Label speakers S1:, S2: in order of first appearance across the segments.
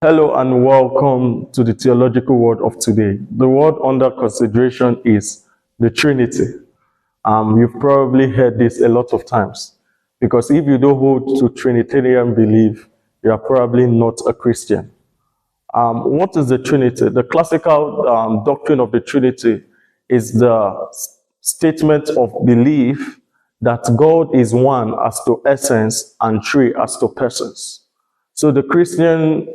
S1: Hello and welcome to the theological word of today. The word under consideration is the Trinity. You've probably heard this a lot of times because if you don't hold to Trinitarian belief, you are probably not a Christian. What is the Trinity? The classical doctrine of the Trinity is the statement of belief that God is one as to essence and three as to persons. So the Christian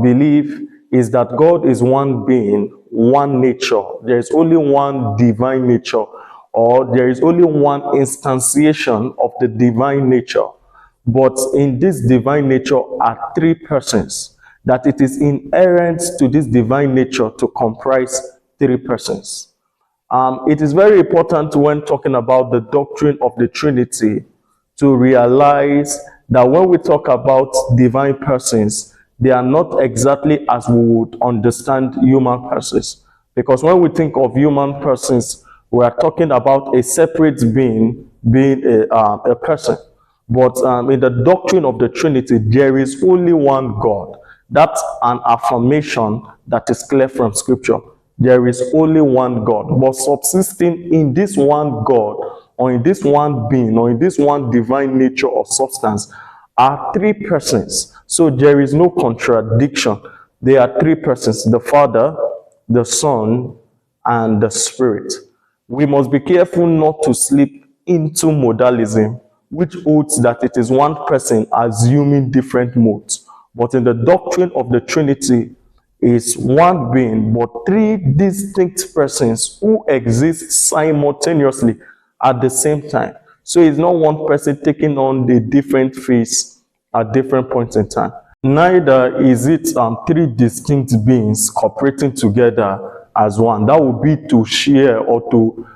S1: belief is that God is one being, one nature. There is only one divine nature, or there is only one instantiation of the divine nature. But in this divine nature are three persons, that it is inherent to this divine nature to comprise three persons. It is very important when talking about the doctrine of the Trinity to realize that when we talk about divine persons, they are not exactly as we would understand human persons. Because when we think of human persons, we are talking about a separate being a person. But in the doctrine of the Trinity, there is only one God. That's an affirmation that is clear from Scripture. There is only one God. But subsisting in this one God, or in this one being, or in this one divine nature of substance, are three persons. So there is no contradiction. There are three persons: the Father, the Son, and the Spirit. We must be careful not to slip into modalism, which holds that it is one person assuming different modes. But in the doctrine of the Trinity, is one being, but three distinct persons who exist simultaneously at the same time. So it's not one person taking on the different face at different points in time. Neither is it three distinct beings cooperating together as one. That would be to share or to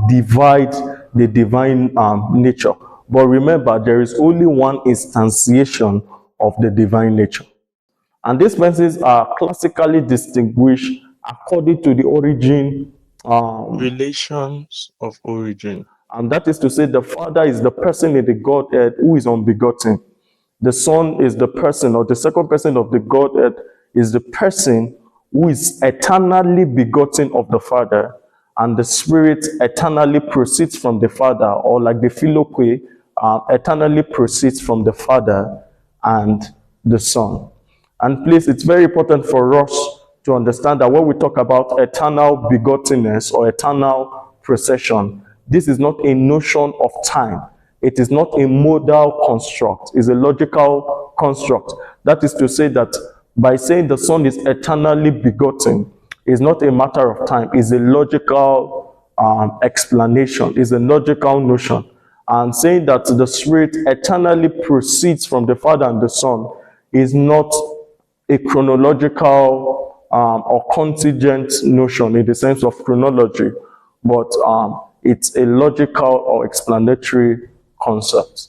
S1: divide the divine nature. But remember, there is only one instantiation of the divine nature. And these persons are classically distinguished according to the origin relations of origin. And that is to say, the Father is the person in the Godhead who is unbegotten. The Son is the person, or the second person of the Godhead is the person who is eternally begotten of the Father, and the Spirit eternally proceeds from the Father, or like the Philoque, eternally proceeds from the Father and the Son. And please, it's very important for us to understand that when we talk about eternal begottenness or eternal procession, this is not a notion of time. It is not a modal construct. It's a logical construct. That is to say that by saying the Son is eternally begotten, it's not a matter of time. It's a logical explanation. It's a logical notion. And saying that the Spirit eternally proceeds from the Father and the Son is not a chronological or contingent notion in the sense of chronology, but it's a logical or explanatory concept.